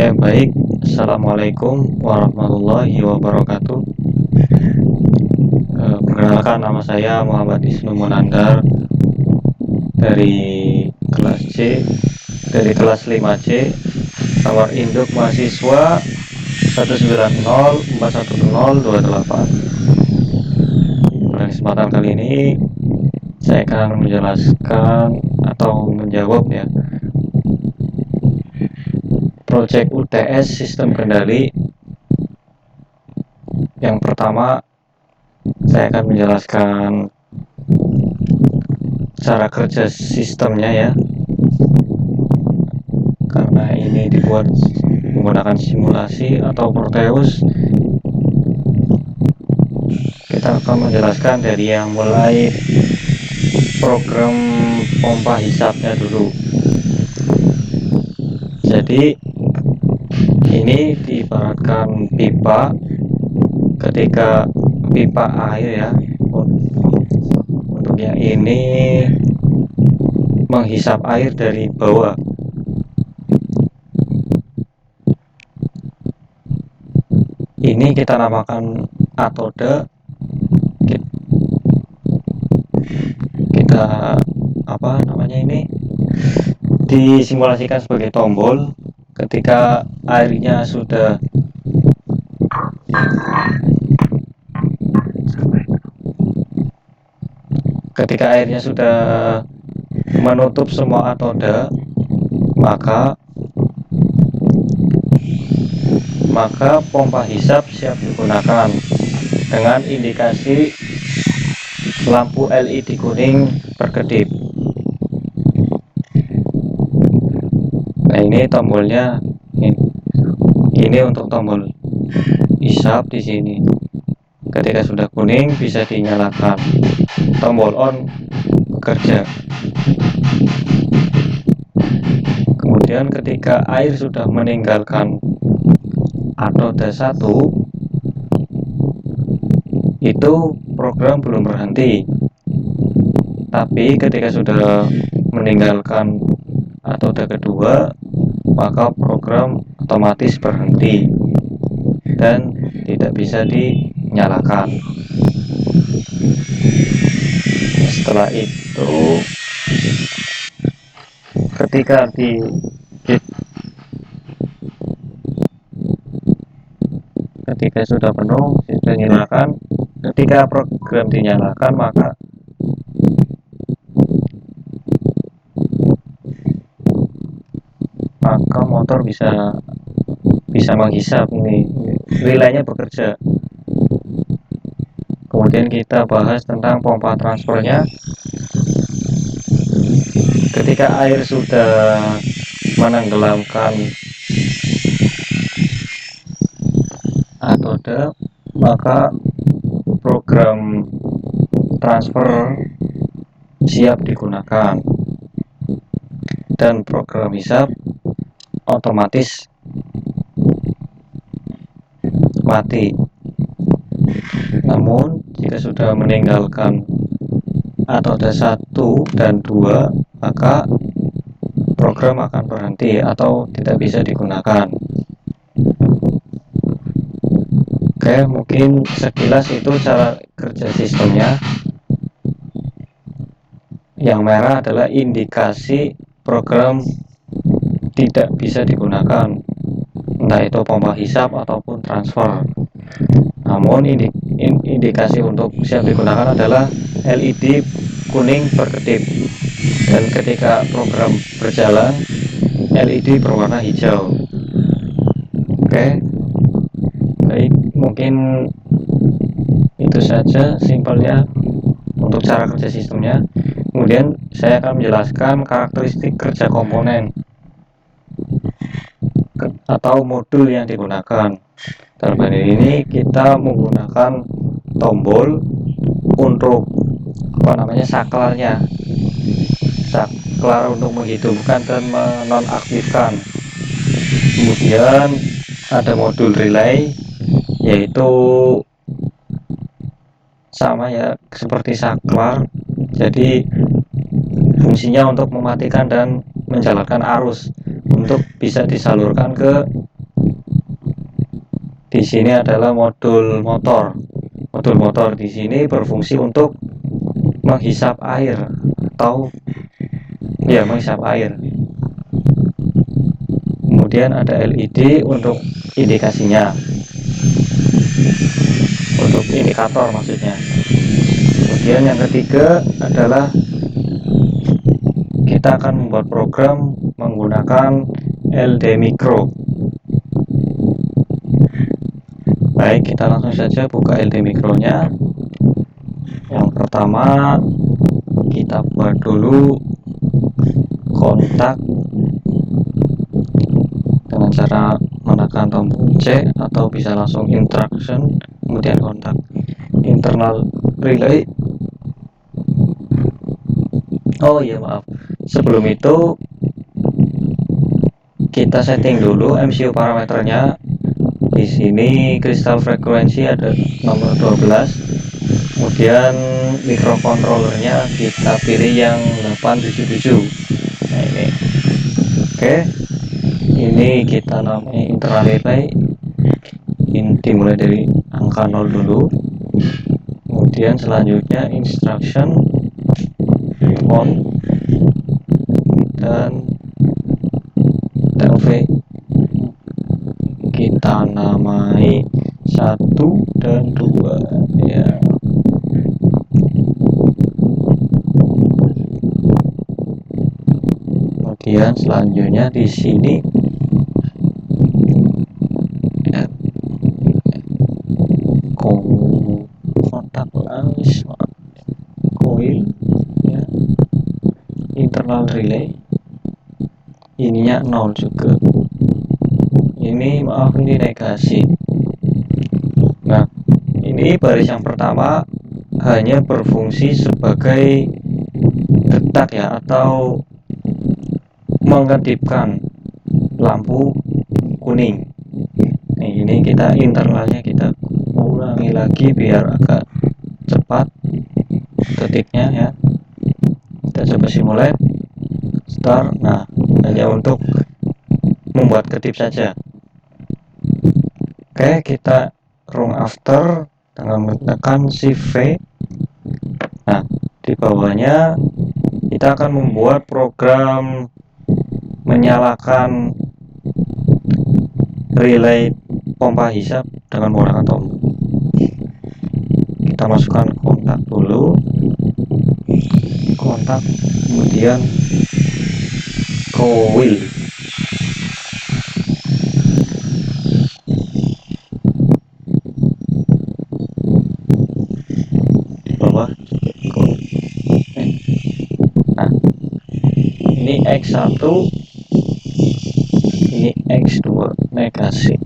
Oke, baik. Assalamualaikum warahmatullahi wabarakatuh. Perkenalkan, nama saya Muhammad Isnu Munandar dari kelas C, dari kelas 5C, nomor induk mahasiswa 190411028. Pada kesempatan kali ini saya akan menjelaskan atau menjawab proyek UTS sistem kendali. Yang pertama, saya akan menjelaskan cara kerja sistemnya karena ini dibuat menggunakan simulasi atau Proteus. Kita akan menjelaskan dari yang mulai program pompa hisapnya dulu. Jadi ini diibaratkan pipa. Ketika pipa air untuk yang ini menghisap air dari bawah. Ini kita namakan atode. Kita disimulasikan sebagai tombol. Ketika airnya sudah menutup semua atode, maka pompa hisap siap digunakan dengan indikasi lampu LED kuning berkedip. Nah, ini tombolnya. Ini untuk tombol hisap di sini. Ketika sudah kuning bisa dinyalakan. Tombol on bekerja. Kemudian ketika air sudah meninggalkan atode 1, itu program belum berhenti. Tapi ketika sudah meninggalkan atode kedua, maka program otomatis berhenti dan tidak bisa dinyalakan. Setelah itu, ketika sudah penuh, sudah dinyalakan. Ketika program dinyalakan, maka motor bisa menghisap. Ini relaynya bekerja. Kemudian kita bahas tentang pompa transfernya. Ketika air sudah menenggelamkan atode, maka program transfer siap digunakan dan program hisap otomatis mati. Namun jika sudah meninggalkan atode 1 dan 2, maka program akan berhenti atau tidak bisa digunakan. Oke, mungkin sekilas itu cara kerja sistemnya. Yang merah adalah indikasi program tidak bisa digunakan, entah itu pompa hisap ataupun transfer. Namun indikasi untuk siap digunakan adalah LED kuning berkedip, dan ketika program berjalan LED berwarna hijau. Oke, baik, mungkin itu saja simpelnya untuk cara kerja sistemnya. Kemudian saya akan menjelaskan karakteristik kerja komponen atau modul yang digunakan. Dalam hal ini kita menggunakan tombol untuk saklarnya, saklar untuk menghidupkan dan menonaktifkan. Kemudian ada modul relay, yaitu sama seperti saklar. Jadi fungsinya untuk mematikan dan menjalankan arus untuk bisa disalurkan ke di sini adalah modul motor. Modul motor di sini berfungsi untuk menghisap air atau ya menghisap air. Kemudian ada LED untuk indikasinya, untuk indikator maksudnya. Kemudian yang ketiga adalah kita akan membuat program menggunakan LD Micro. Baik, kita langsung saja buka LD Micro-nya. Yang pertama kita buat dulu kontak dengan cara menekan tombol C atau bisa langsung instruction, kemudian kontak. Internal relay. Oh iya, maaf, sebelum itu kita setting dulu MCU parameternya. Di sini kristal frekuensi ada nomor 12, kemudian microcontrollernya kita pilih yang 877. Nah ini oke, ini kita namanya internal relay. Ini dimulai dari angka 0 dulu, kemudian selanjutnya instruction on dan TLV kita namai 1 dan 2 ya. Kemudian selanjutnya di sini ya, kontak lines coil ya, internal relay ininya 0 juga. Ini maaf, ini negasi. Nah ini baris yang pertama hanya berfungsi sebagai detak ya, atau mengedipkan lampu kuning. Nah, ini kita internalnya kita ulangi lagi biar agak cepat detiknya ya. Kita coba simulate start. Nah hanya untuk membuat kedip saja. Oke, kita run after dengan menekan Shift V. Nah di bawahnya kita akan membuat program menyalakan relay pompa hisap dengan menggunakan tombol. Kita masukkan kontak dulu, kontak, kemudian coil. Di bawah coil. Nah ini X1, ini X2 negasi.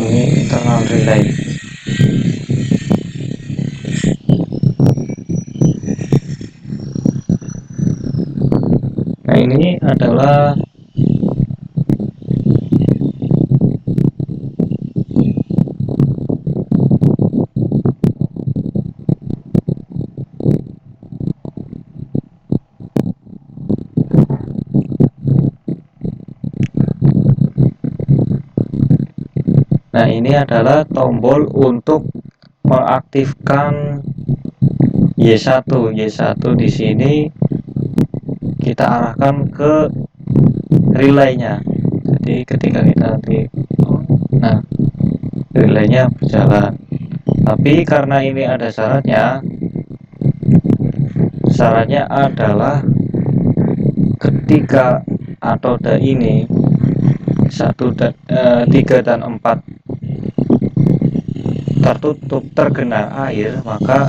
Ini internal relay. Nah ini adalah tombol untuk mengaktifkan Y1. Y1 di sini kita arahkan ke relaynya. Jadi ketika kita nanti nah relaynya berjalan. Tapi karena ini ada syaratnya. Syaratnya adalah ketika anoda ini 1 dan 3 dan 4 tertutup terkena air, maka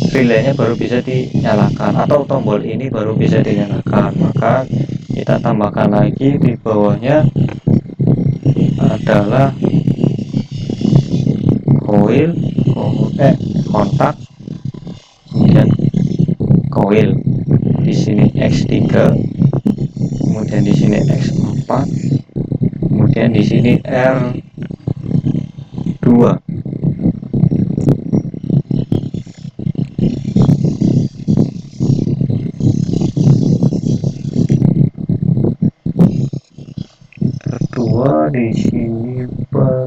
relaynya baru bisa dinyalakan atau tombol ini baru bisa dinyalakan. Maka kita tambahkan lagi di bawahnya adalah coil, kontak, kemudian coil. Di sini X3, kemudian di sini X4, kemudian di sini R2.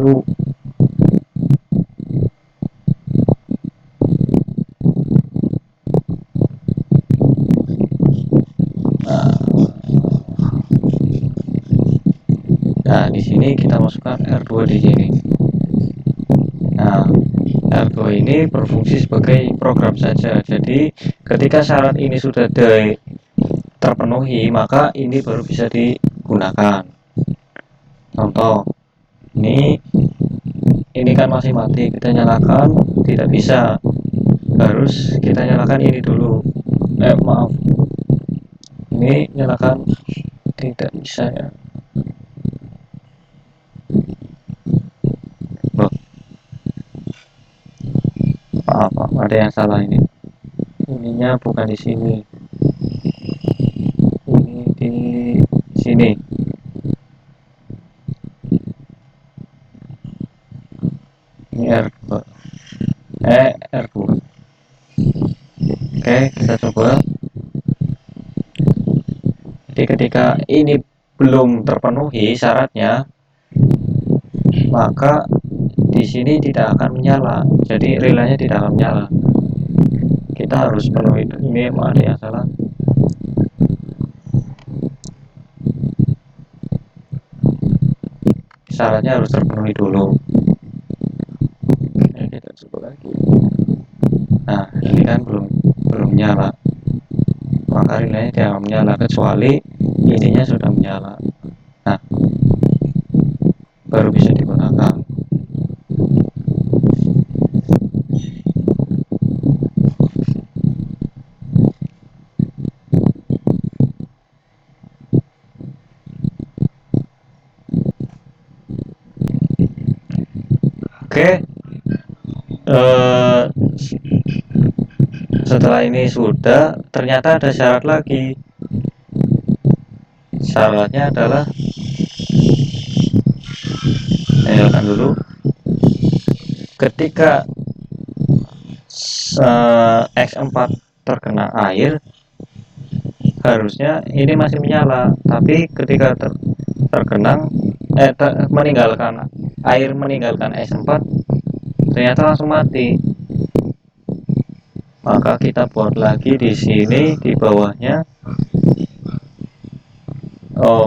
baru. Nah, di sini kita masukkan R2 di sini. Nah, R2 ini berfungsi sebagai program saja. Jadi, ketika syarat ini sudah terpenuhi, maka ini baru bisa digunakan. Contoh, ini kan masih mati, kita nyalakan, tidak bisa. Harus kita nyalakan ini dulu. Maaf. Ini nyalakan, tidak bisa ya. Apa ada yang salah ini, ininya bukan di sini, ini di sini. Ini R2 R2. Oke, kita coba. Jadi ketika ini belum terpenuhi syaratnya, maka di sini tidak akan menyala. Jadi relaynya tidak akan menyala. Kita harus penuhi ini. Ada yang salah. Syaratnya harus terpenuhi dulu. Oke, kita coba lagi. Nah, ini kan belum nyala, maka relaynya tidak akan menyala kecuali ininya sudah menyala. Nah, baru bisa digunakan. Oke, setelah ini sudah, ternyata ada syarat lagi. Syaratnya adalah, nyalakan dulu. Ketika X4 terkena air, harusnya ini masih menyala, tapi ketika tergenang meninggalkan air, meninggalkan X4, ternyata langsung mati. Maka kita buat lagi di sini di bawahnya. Oh,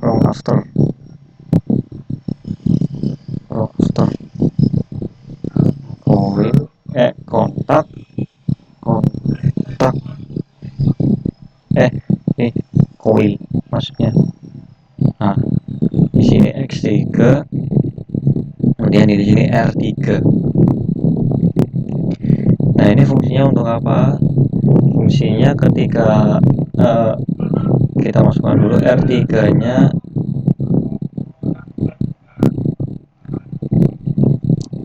wrong after. Coil, kontak ini coil maksudnya. Nah, di sini X3, kemudian di sini R3. Nah, ini fungsinya untuk apa? Fungsinya ketika kita masukkan dulu R3-nya.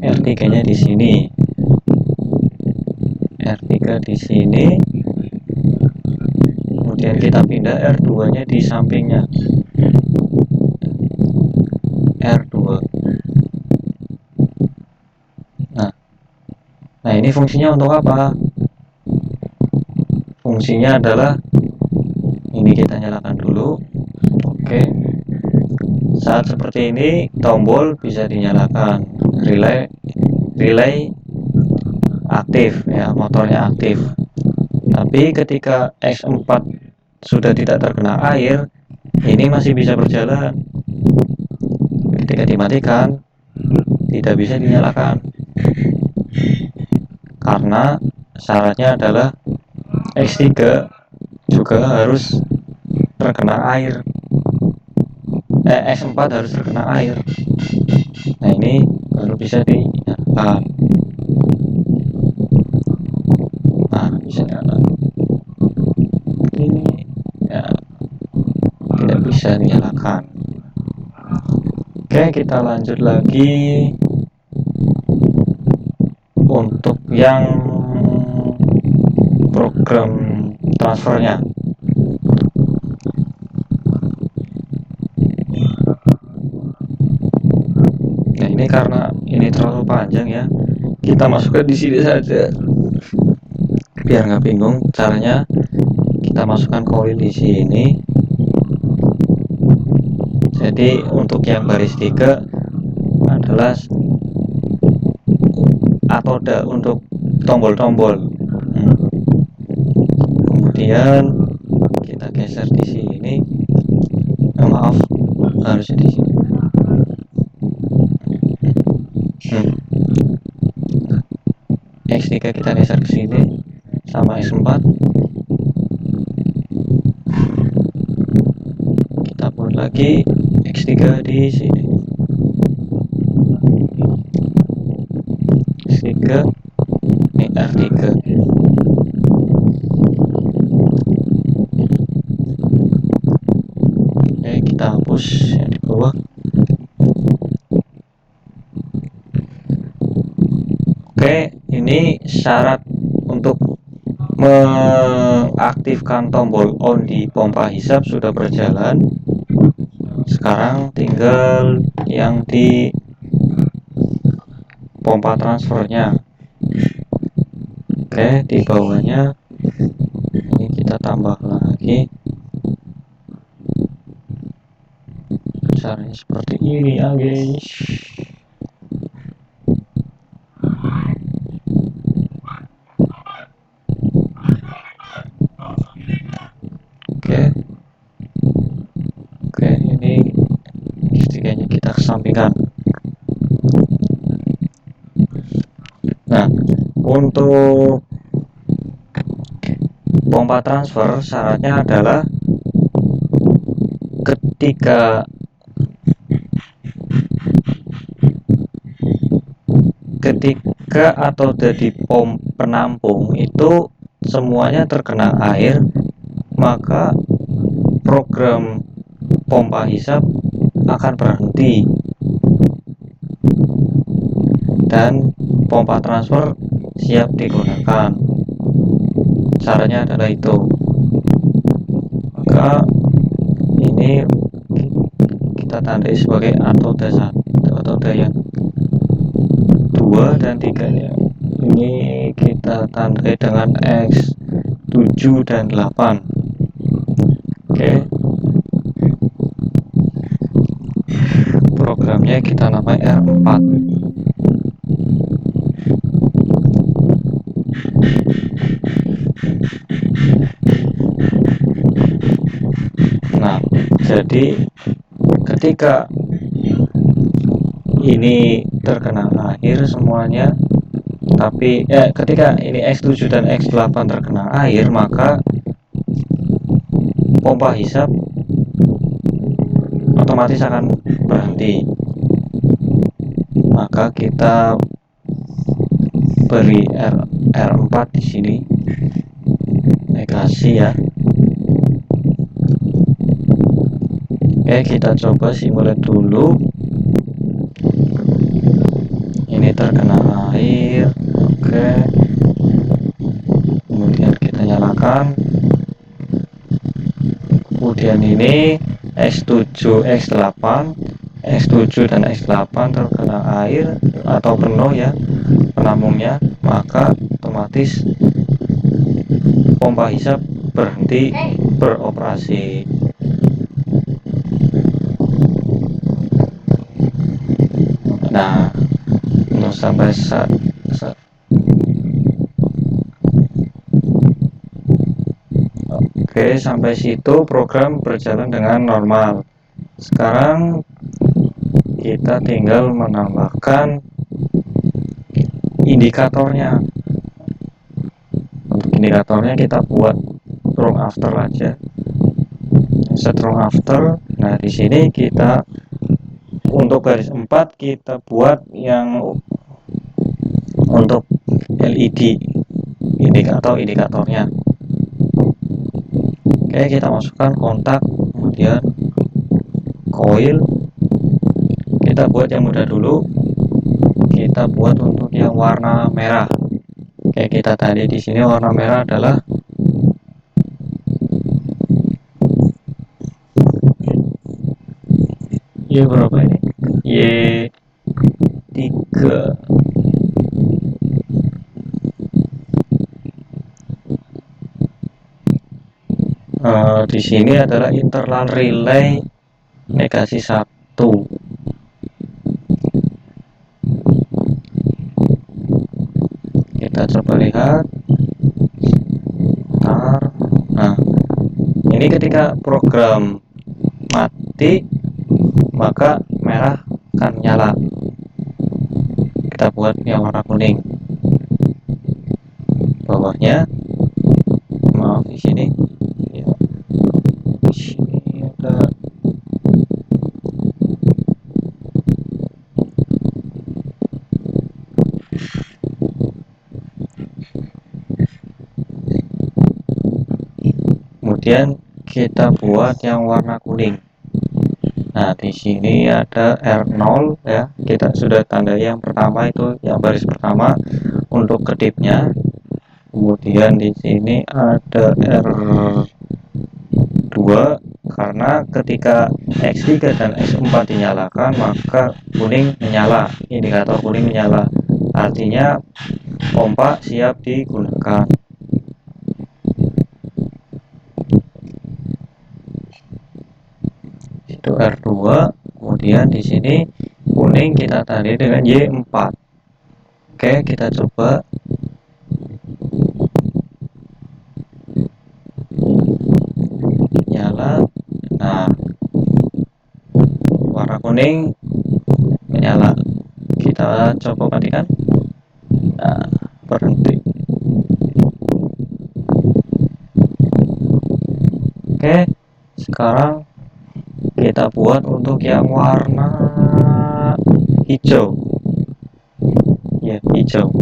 R3-nya di sini. R3 di sini. Kemudian kita pindah R2-nya di sampingnya. R2. Nah, ini fungsinya untuk apa? Fungsinya adalah ini, kita nyalakan dulu. Oke. Saat seperti ini tombol bisa dinyalakan, relay aktif ya, motornya aktif. Tapi ketika X4 sudah tidak terkena air, ini masih bisa berjalan. Ketika dimatikan, tidak bisa dinyalakan, karena syaratnya adalah X3 juga harus terkena air. X4 harus terkena air. Nah, ini baru bisa dinyalakan. Nah, bisa nyala. Ini ya tidak bisa dinyalakan. Oke, kita lanjut lagi untuk yang program transfernya. Nah, ini karena ini terlalu panjang ya, kita masukkan di sini saja biar nggak bingung caranya. Kita masukkan coil di sini. Jadi untuk yang baris 3 adalah atoda untuk tombol-tombol. Kemudian kita geser di sini. Maaf, harusnya di sini. X3 kita geser ke sini sama X4. Kita buat lagi X3 di sini. X3 ini R3. Oke, kita hapus yang di bawah. Oke, ini syarat untuk mengaktifkan tombol on di pompa hisap sudah berjalan. Sekarang tinggal yang di pompa transfernya. Oke, di bawahnya ini kita tambah lagi. Caranya seperti ini ya guys. Oke, ini ketiganya kita kesampingkan. Nah, untuk pompa transfer syaratnya adalah ketika atau dari penampung itu semuanya terkena air, maka program pompa hisap akan berhenti dan pompa transfer siap digunakan. Caranya adalah itu. Maka ini kita tandai sebagai atoda yang 2 dan 3 nya. Ini kita tandai dengan X7 dan 8. Oke. Programnya kita namai R4. Nah, jadi ketika ini terkena air semuanya, tapi ketika ini X7 dan X8 terkena air, maka pompa hisap otomatis akan berhenti. Maka kita beri R4 di sini, negasi ya. Oke, kita coba simulate dulu. Ini terkena air. Oke, kemudian kita nyalakan. Kemudian ini X7, X8, X7 dan X8 terkena air atau penuh ya penampungnya, maka otomatis pompa hisap berhenti beroperasi. Nah, untuk sampai Oke, sampai situ program berjalan dengan normal. Sekarang kita tinggal menambahkan indikatornya. Untuk indikatornya kita buat strong after aja. Strong after. Nah, di sini kita untuk garis 4 kita buat yang untuk LED indikatornya. Oke, kita masukkan kontak, kemudian coil. Kita buat yang mudah dulu. Kita buat untuk yang warna merah. Oke, kita tadi di sini warna merah adalah Y berapa ini? Y3. Di sini adalah internal relay negasi 1. coba lihat. Nah, ini ketika program mati maka merah akan nyala. Kita buat yang warna kuning. Bawahnya, maaf di sini, ya, di sini ada. Kemudian kita buat yang warna kuning. Nah, di sini ada R0 ya. Kita sudah tandai yang pertama itu, yang baris pertama untuk kedipnya. Kemudian di sini ada R2 karena ketika X3 dan X4 dinyalakan maka kuning menyala, indikator kuning menyala. Artinya pompa siap digunakan. Itu R2. Kemudian di sini kuning kita tandai dengan Y4. Oke, kita coba. Nyala. Nah, warna kuning menyala. Kita coba matikan. Nah, berhenti. Oke, sekarang kita buat untuk yang warna hijau. Ya, hijau.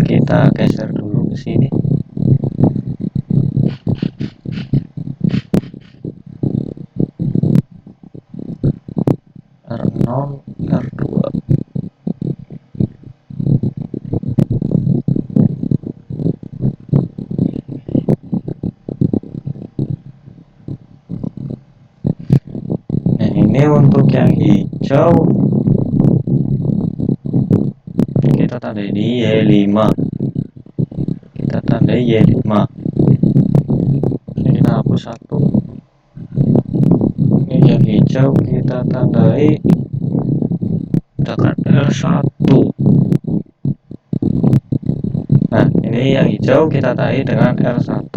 Kita geser dulu ke sini. R0, R2. Nah, ini untuk yang hijau kita tandai di Y5. Kita tandai Y5. Ini kita hapus satu. Ini yang hijau kita tandai dengan R1. Nah, ini yang hijau kita tandai dengan R1.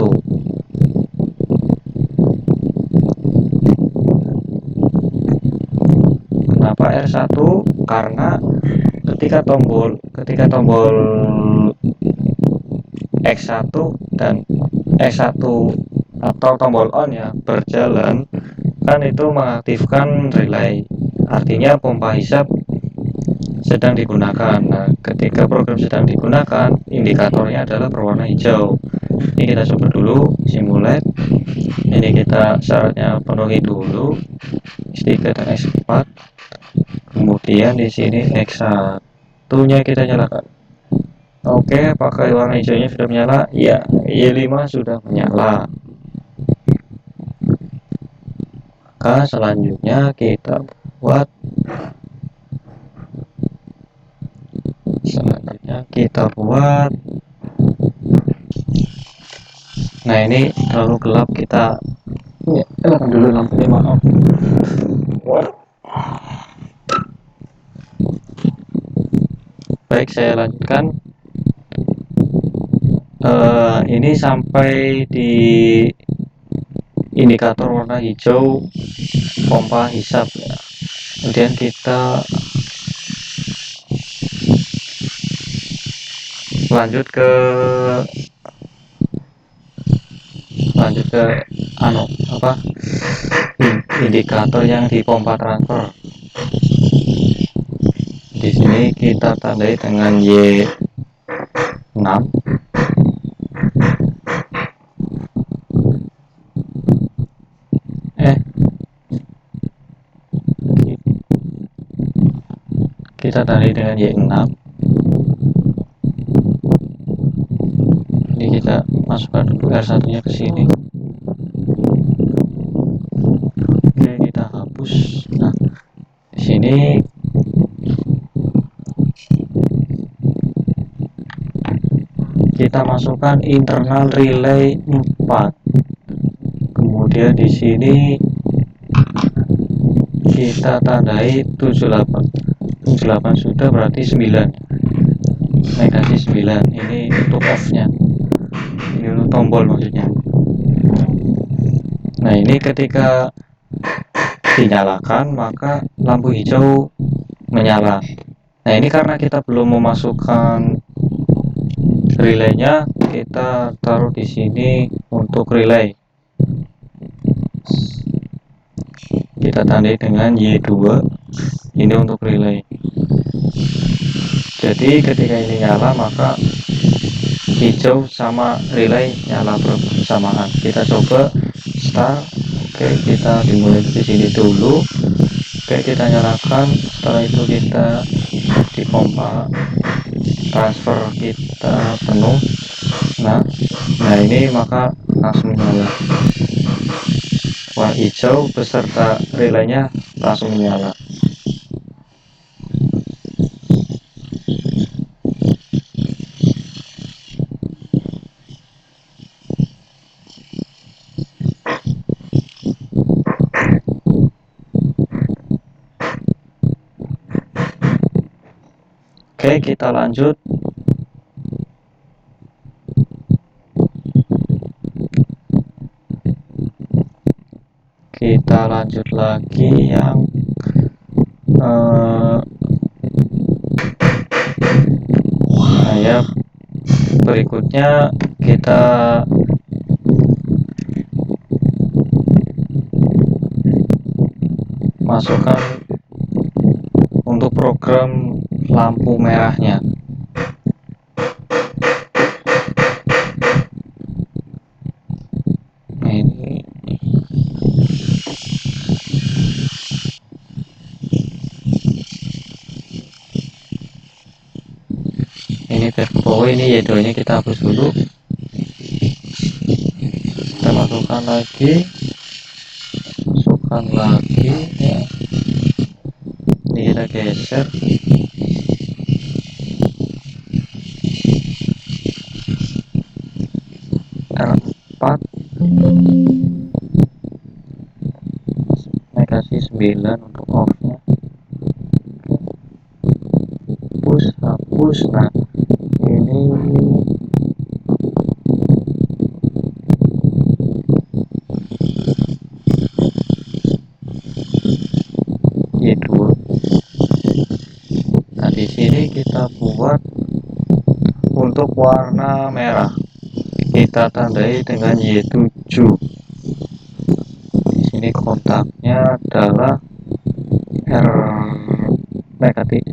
Kenapa R1? Karena ketika tombol X1 dan X1 atau tombol on ya berjalan, kan itu mengaktifkan relay. Artinya pompa hisap sedang digunakan. Nah, ketika program sedang digunakan, indikatornya adalah berwarna hijau. Ini kita coba dulu simulate. Ini kita syaratnya penuhi dulu X3 dan X4. Kemudian di sini X1-nya kita nyalakan. Oke, pakai warna hijaunya sudah menyala. Ya, Y5 sudah menyala. Maka selanjutnya kita buat nah, ini terlalu gelap, kita nyalakan dulu lampunya, maaf. Baik, saya lanjutkan. Ini sampai di indikator warna hijau pompa hisap ya. Kemudian kita lanjut ke indikator yang di pompa transfer. Di sini kita tandai dengan Y6. Kita tandai dengan Y6. Ini kita masukkan dulu R1-nya ke sini. Oke, kita hapus. Nah, di sini kita masukkan internal relay 4. Kemudian di sini kita tandai 78. 78 sudah, berarti 9. Negasi 9. Ini untuk off-nya. Ini untuk tombol maksudnya. Nah, ini ketika dinyalakan maka lampu hijau menyala. Nah, ini karena kita belum memasukkan relaynya, kita taruh di sini untuk relay. Kita tandai dengan Y2. Ini untuk relay. Jadi ketika ini nyala maka hijau sama relay nyala bersamaan. Kita coba start. Oke, kita dimulai di sini dulu. Oke, kita nyalakan. Setelah itu kita di pompa transfer kita penuh. Nah ini maka langsung nyala. Warna hijau beserta relaynya langsung menyala. Oke, kita lanjut. Kita lanjut lagi yang berikutnya kita masukkan untuk program lampu merahnya. Ini tempo, ini Y2 nya kita hapus dulu. Kita masukkan lagi ya. Ini kita geser. R4 negasi 9 untuk off nya. Hapus. Nah, ini Y2. Nah, di sini kita buat untuk warna merah. Kita tandai dengan Y7. Di sini kontaknya adalah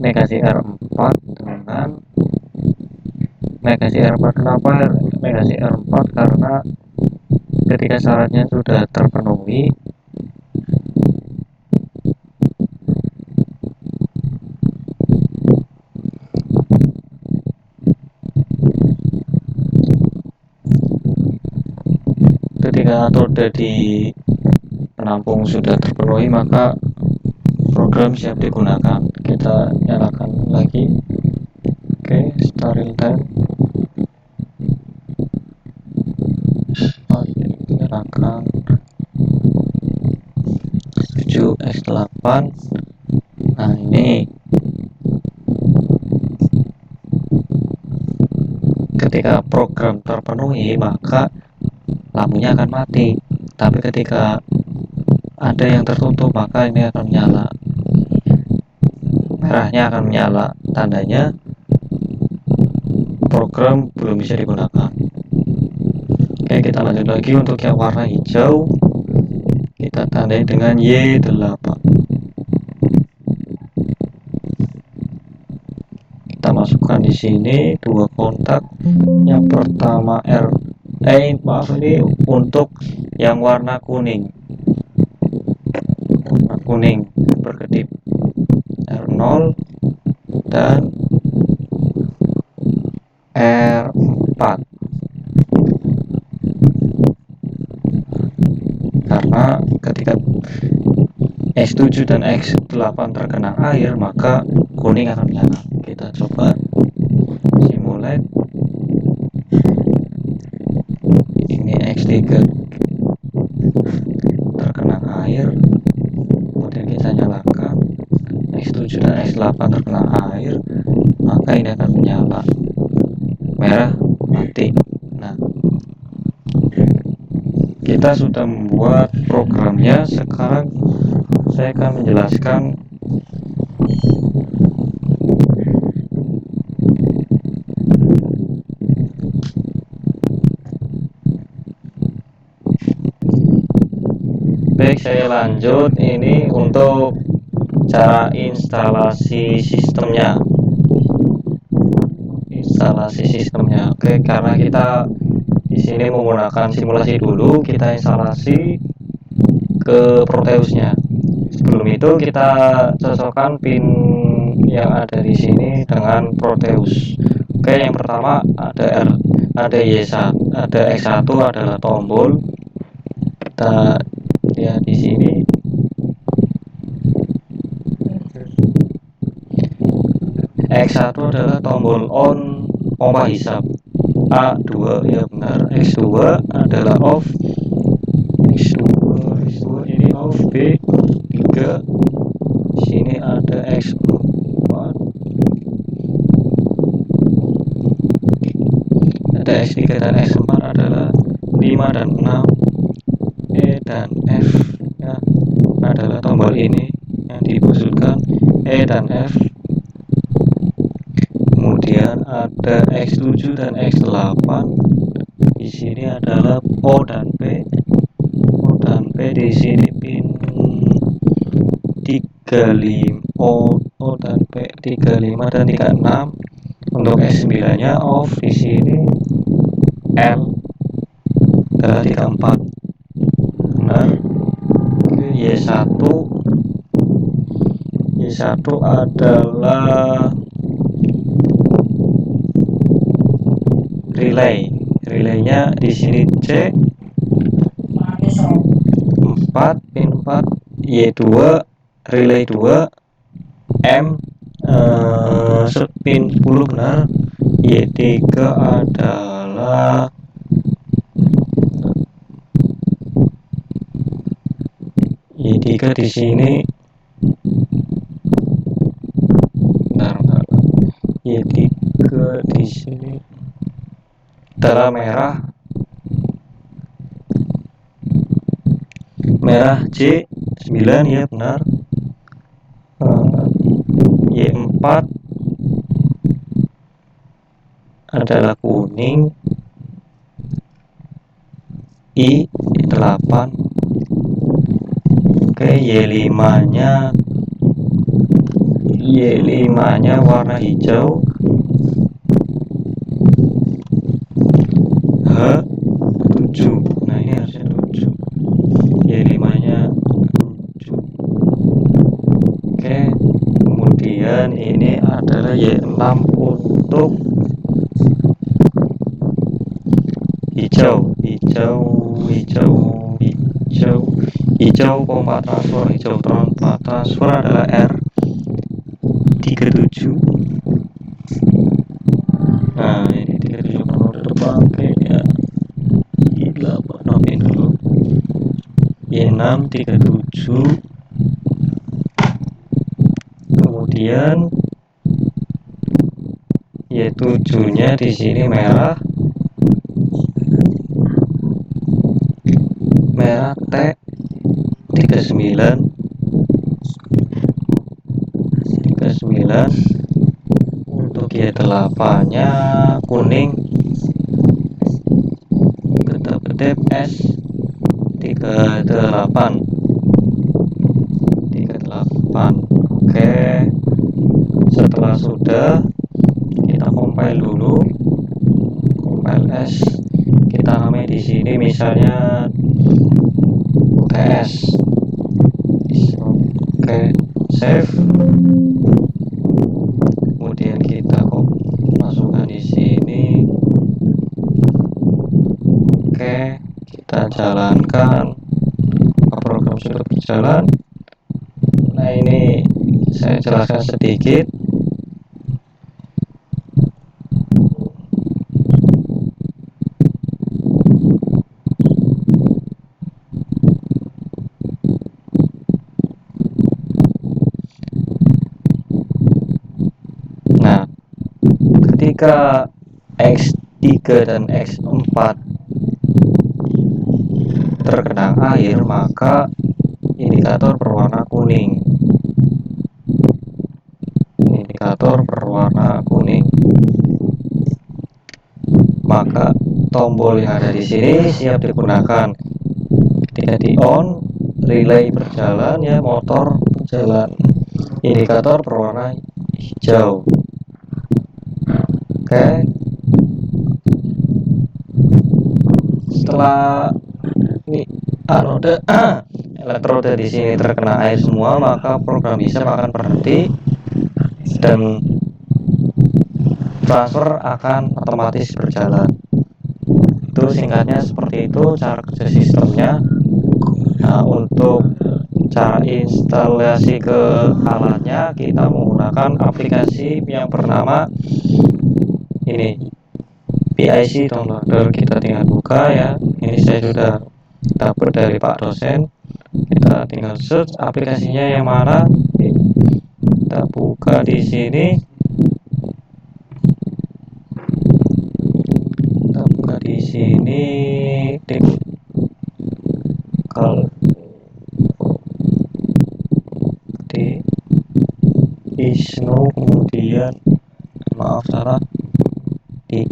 negasi R4 dengan negasi R4. Kenapa negasi R4? Karena ketika syaratnya sudah terpenuhi, ketika roda di penampung sudah terpenuhi maka program siap digunakan. Kita nyalakan lagi. Oke, start real time. Nyalakan 7x8. Nah, ini ketika program terpenuhi maka lampunya akan mati, tapi ketika ada yang tertutup maka ini akan menyala, merahnya akan menyala, tandanya program belum bisa digunakan. Oke, kita lanjut lagi untuk yang warna hijau. Kita tandai dengan Y8. Kita masukkan di sini dua kontak. Yang pertama ini untuk yang warna kuning. Warna kuning berkedip R0 dan R4. Karena ketika X7 dan X8 terkena air maka kuning akan menyala. Kita coba simulate. Ini X3 X7 dan X8 terkena air, maka ini akan menyala, merah mati. Nah, kita sudah membuat programnya. Sekarang saya akan menjelaskan baik, saya lanjut. Ini untuk cara instalasi sistemnya. Oke, karena kita di sini menggunakan simulasi dulu, kita instalasi ke Proteusnya. Sebelum itu kita cocokkan pin yang ada di sini dengan Proteus. Oke, yang pertama ada Y1, ada X1 adalah tombol. Kita lihat di sini. X1 adalah tombol on pompa hisap. A2 ya benar. X2 adalah off. X2 ini off. B3, sini ada X4, ada X3 dan X4 adalah 5 dan 6. E dan F ya, adalah tombol ini yang dimaksudkan E dan F. Kemudian ada X7 dan X8. Di sini adalah O dan P. Di sini pin 35 O dan P 35 dan 36. Untuk S9 nya off. Di sini L adalah 34. Benar. Y1 adalah relaynya di sini C 4, pin 4. Y2 relay 2 M pin 10 benar. Y3 adalah Y3 di sini. Bentar. Y3 di sini adalah merah C9 ya benar. Y4 adalah kuning. I8. Oke, Y5-nya warna hijau. H7. Nah, ini harusnya 7. Y5-nya 7. Oke, kemudian ini adalah Y6 untuk hijau pompa transfer. Hijau pompa transfer adalah R37. Nah, ini 37 perlu terpakai ya. I8 oke dulu. Y6 37. Kemudian Y7 nya di sini merah T39. Untuk Y8 nya kuning, ketep S38. Oke, setelah sudah, kita compile dulu. Compile S, kita namai di sini misalnya UTS. Oke, save. Kemudian kita masukkan di sini. Oke, kita jalankan. Program sudah berjalan. Nah, ini saya jelaskan sedikit. ketika X3 dan X4 tergenang air, maka indikator berwarna kuning. Indikator berwarna kuning. Maka tombol yang ada di sini siap digunakan. Ketika di on, relay berjalan, ya, motor berjalan. Indikator berwarna hijau. Oke. Setelah ini anode elektroda di sini terkena air semua, maka program BISAP akan berhenti dan transfer akan otomatis berjalan. Itu singkatnya seperti itu cara kerja sistemnya. Nah, untuk cara instalasi ke alatnya, kita menggunakan aplikasi yang bernama ini, PIC Downloader. Kita tinggal buka, ya. Ini saya sudah dapat dari Pak dosen. Kita tinggal search aplikasinya yang mana. Kita buka di sini. Kita buka di sini. Kalau di Isno, kemudian maaf salah di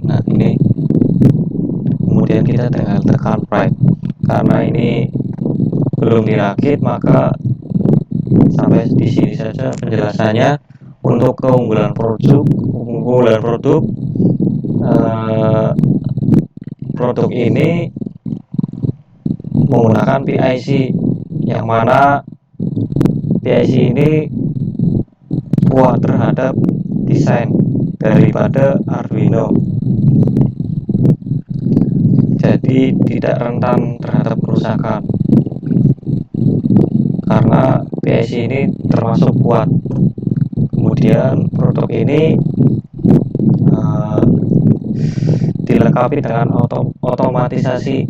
nah ini, kemudian kita tinggal tekan right. Karena ini belum dirakit, maka sampai di sini saja penjelasannya. Untuk keunggulan produk produk ini menggunakan PIC, yang mana PIC ini kuat terhadap desain daripada Arduino, jadi tidak rentan terhadap kerusakan karena PIC ini termasuk kuat. Kemudian produk ini dilengkapi dengan otomatisasi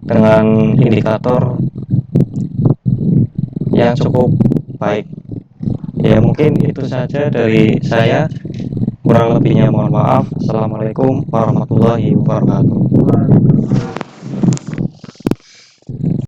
dengan indikator yang cukup baik. Ya, mungkin itu saja dari saya. Kurang lebihnya mohon maaf. Assalamualaikum warahmatullahi wabarakatuh.